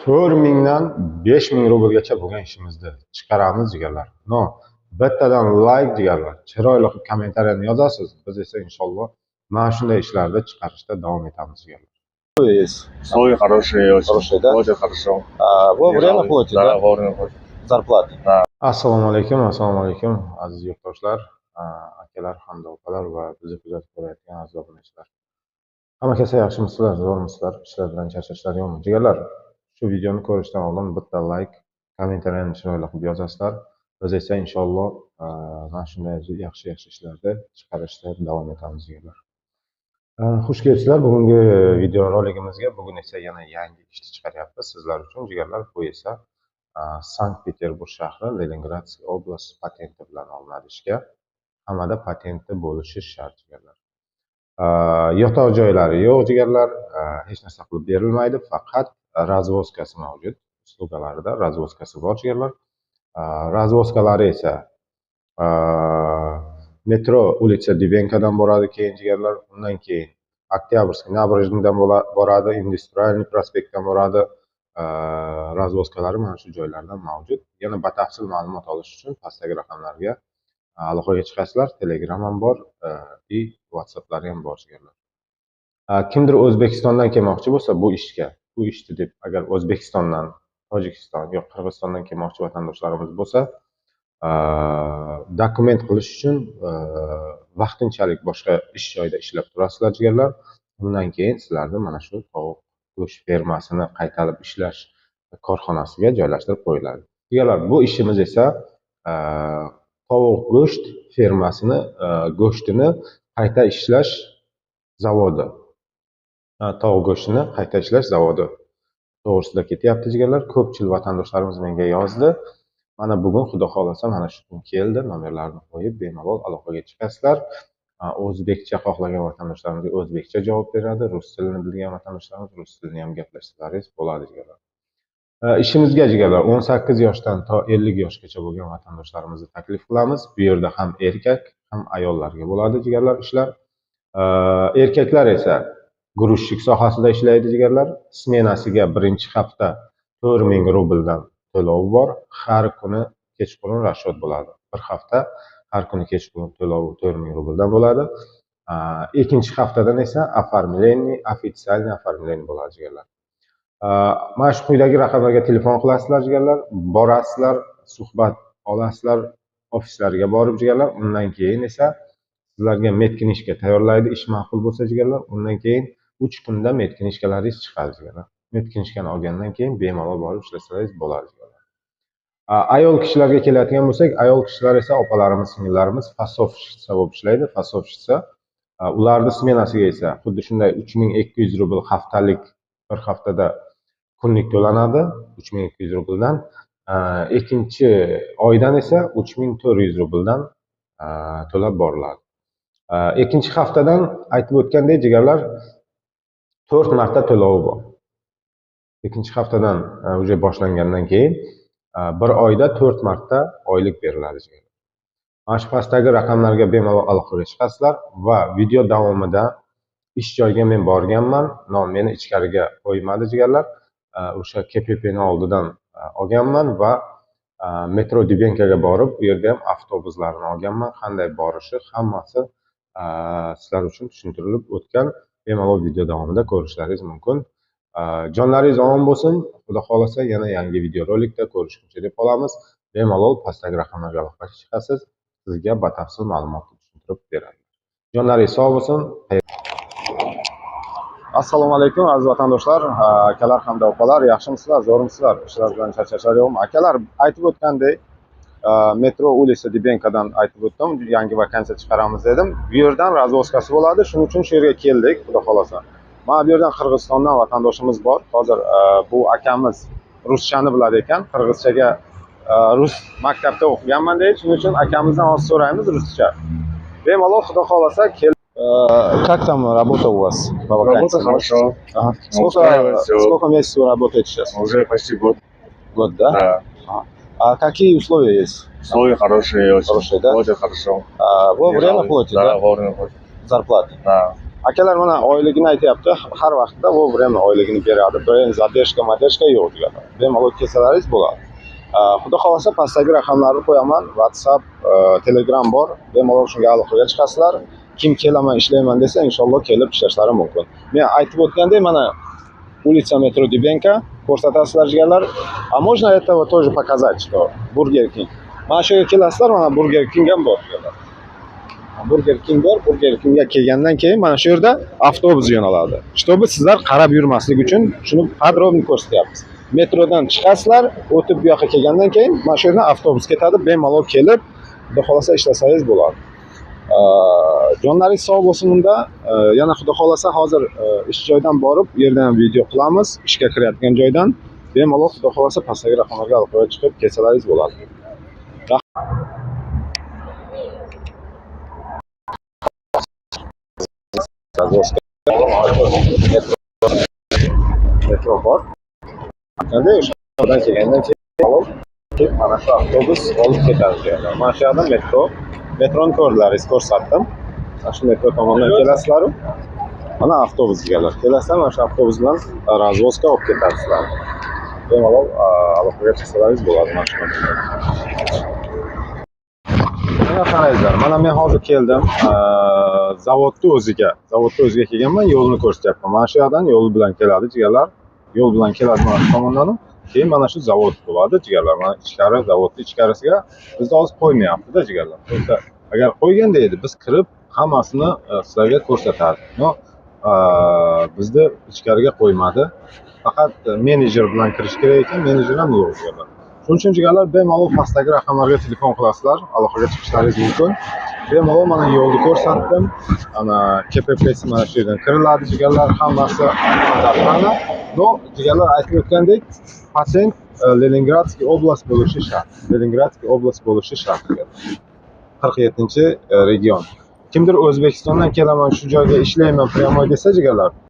4.000 dan 5.000 rublgacha bo'lgan ishimizni chiqaramiz jigarlar. No, bittadan like jigarlar, chiroyli kommentariyani yozasiz. Biz esa inshaalloh mana shunday ishlarni chiqarishda davom etamiz jigarlar. Условия хорошие, очень. Хорошие, да? Очень хорошо. Вовремя платите, Да, да? вовремя платить. Зарплаты. Assalomu alaykum aziz yurtdoshlar, akalar, hamda opalar va bizni kuzatib borayotgan aziz obunachilar. Hamma kelsa yaxshimisizlar, zo'rmisizlar, ishlar bilan charchashlar yo'qmi? Jigarlar, shu videoni ko'rishdan oldin bitta like, kommentariyani chiroyli qilib yozasizlar. Biz esa inshaalloh mana shunday yaxshi ishlarni chiqarishda davom etamiz jigarlar. Xush kelibsizlar bugungi video roligimizga. Bugun esa yana yangi ishni chiqaryapmiz sizlar uchun jigarlar. Bu esa Sankt-Peterburg shahri, Leningradskiy oblast patenti bilan olinadi ishga. Hammada patenti bo'lishi shart jigarlar. Yotoq joylari yo'q jigarlar, hech narsa qilib berilmaydi, faqat razvozkasi mavjud. Uslugalarida razvozkasi bor jigarlar. Razvozkalari esa metro улица Divenkadan boradi keyin jigarlar, undan keyin Oktyabrskiy nabережныйdan boradi, Industrialniy prospektdan boradi. Razvozkalari mana shu joylardan mavjud. Yana batafsil ma'lumot olish uchun pastdagi raqamlarga aloqaga chiqasizlar. Telegram ham bor, WhatsApplari ham bor jigarlar. Kimdir O'zbekistondan kelmoqchi bo'lsa bu ishga, bu ishni deb agar O'zbekistondan, Tojikiston yoki Qirg'izistondan kelmoqchi vatandoshlarimiz bo'lsa, dokument qilish uchun vaqtinchalik boshqa ish joyida ishlab turasizlar jigarlar. Undan keyin sizlarni mana shu tovuq go'sht fermasini qaytarib ishlash korxonasiga joylashtirib qo'yiladi. Jigarlar, bu ishimiz esa tovuq go'sht fermasini go'shtini qayta ishlash zavodi. Tovuq go'shtini qayta ishlash zavodi to'g'risida ketyapti jigarlar. Ko'pchilik vatandoshlarimiz menga yozdi. Mana bugun xudo xolasa mana shu kun keldi. Nomerlarni qo'yib bemalol aloqaga chiqasizlar. O'zbekcha xohlagan vatandoshlarimiz o'zbekcha javob beradi. Rus tilini bilgan vatandoshlarimiz rus tilini ham gaplashsangiz bo'ladi jigarlar. Ishimizga jigarlar 18 yoshdan to 50 yoshgacha bo'lgan vatandoshlarimizni taklif qilamiz. Bu yerda ham erkak, ham ayollarga bo'ladi jigarlar ishlar. Erkaklar esa guruchlik sohasida ishlaydi jigarlar. Smenasiga birinchi hafta 4.000 rubldan to'lov bor. Har kuni kechqurun rasxod bo'ladi. Bir hafta har kuni kechqurun to'lovi 4.000 rubldan bo'ladi. Ikkinchi haftadan esa официальный оформление bo'ladi jigarlar. Mana shu quyidagi raqamlarga telefon qilasizlar jigarlar, borasizlar, suhbat olasizlar ofislarga borib jigarlar. Undan keyin esa sizlarga medkinishka tayyorlaydi, ish ma'qul bo'lsa jigarlar. Undan keyin 3 kunda medkinishkalaringiz chiqadi jigarlar. Medkinishkani olgandan keyin bemalol borib ishlasangiz bo'ladi jigarlar. Ayol kishilarga keladigan bo'lsak, ayol kishilar esa opalarimiz, singillarimiz fasovshitsa bo'lib ishlaydi. Fasovshitsa ularning smenasiga esa xuddi shunday 3200 rubl haftalik, bir haftada kunlik to'lanadi 3200 rubldan. Ikkinchi oydan esa 3400 rubldan to'lab boriladi. Ikkinchi haftadan aytib o'tgandek jigarlar 4 marta to'lovi bor. Ikkinchi haftadan уже boshlangandan keyin bir oyda 4 marta oylik beriladi jigarlar. Mana shu pastdagi raqamlarga bemalol aloqaga chiqasizlar va video davomida ish joyiga men borganman, meni ichkariga qo'ymadi jigarlar. O'sha KPPni oldidan olganman va metro Divenkaga borib, u yerda ham avtobuslarni olganman. Qanday borishi hammasi sizlar uchun tushuntirilib o'tgan. Bemalol video davomida ko'rishlaringiz mumkin. Jonlaringiz omon bo'lsin. Xudo xolasa yana yangi video rolikda ko'rishguncha deb qolamiz. Bemalol pastdagi raqamlarga aloqaga chiqasiz. Sizga batafsil ma'lumotni tushuntirib beradi. Jonlaringiz sog' bo'lsin. Assalomu alaykum aziz vatandoshlar, akalar hamda opalar, yaxshimisizlar, zo'rmisizlar, ishlar bilan charchashlar yo'qmi? Akalar, aytib o'tgandek, metro улица Divenkadan aytib o'tdim, yangi vakansiya chiqaramiz dedim. Bu yerdan razvozkasi bo'ladi, shuning uchun shu yerga keldik, xudo xolasa. Mana bu yerdan Qirg'izistondan vatandoshimiz bor. Hozir bu akamiz ruschani biladi ekan, qirg'izchaga rus maktabda o'qiganman deydi, shuning uchun akamizdan hozir so'raymiz ruscha. Bemalol xudo xolasa как там работа у вас? Работа хорошо. Сколько месяцев вы работаете сейчас? Уже почти год. Год, да? Да. А какие условия есть? Условия хорошие, очень. Хорошие, да? Очень хорошо. Вовремя платите, да? да? Вовремя платить. Зарплаты? Да. Akalar mana oyligini aytyapti. Har vaqtda u время oyligini beradi. Birin zadержка, madержка yo'q deganlar. Bemalol kelsalaringiz bo'ladi. Xudo xolasa pastdagi raqamlarni qo'yaman. WhatsApp, Telegram bor. Bemalol shunga aloqaga chiqasizlar. Kim kelaman, ishlayman desa, inshaalloh kelib ishlashlari mumkin. Men aytib o'tgandek, mana улица метро Дибенко ko'rsatasizlar jigarlar. А можно этого тоже показать, что Burger King. Mana shu yerga kelasizlar, mana Burger King ham bor jigarlar. Burger King bor. Burger Kingga kelgandan keyin mana shu yerda avtobus yo'naladi. Чтобы sizlar qarab yurmaslik uchun shuni podrobniy ko'rsatyapmiz. Metrodan chiqasizlar, o'tib bu yoqqa kelgandan keyin mana shu yerdan avtobus ketadi, bemalol kelib, xudo xolasa ishlasangiz bo'ladi. Jonlaringiz sog' bo'lsin unda. Yana xudo xolasa hozir ish joyidan borib, yerdan ham video qilamiz, ishga kirayotgan joydan. Bemalol xudo xolasa pastdagi raqamlarga aloqaga chiqib kelsalaringiz bo'ladi. Metro bor. Endi o'shadan kelgandan keyin mana shu avtobus olib ketadi. Mana shu yerda metroni ko'rdilaringiz, ko'rsatdim. Mana shu metro tomondan kelasizlar. Mana avtobus keladi. Kelasizlar, mana shu avtobus bilan razvozga olib ketasizlar. Bemalol aloqaga chiqsalaringiz bo'ladi mana shu. Mana qarangizlar, mana men hozir keldim. Zavodni o'ziga kelganman, yo'lni ko'rsatyapman. Mana shu yerdan yo'l bilan keladi jigarlar. Yo'l bilan keladi mana shu tomondan. Keyin mana shu zavod bo'ladi jigarlar. Mana ichkari, zavodning ichkarisiga bizni hozir qo'ymayapti-da jigarlar. Agar qo'yganda edi, biz kirib hammasini sizlarga ko'rsatardik. No, bizni ichkariga qo'ymadi. Faqat menejer bilan kirish kerak ekan, menejer ham yo'q jigarlar. Shuning uchun jigarlar bemalol pastdagi raqamlarga telefon qilasizlar, aloqaga chiqishlaringiz mumkin. Bemalol mana yo'lni ko'rsatdim. Ana KPP'si mana shu yerdan kiriladi jigarlar, hammasi aniq. No, jigarlar aytib o'tgandek, patent Leningradskiy oblast bo'lishi shart. Leningradskiy oblast bo'lishi shart. 47-region. Kimdir O'zbekistondan kelaman, shu joyga ishlayman, pryamoy desa jigarlar,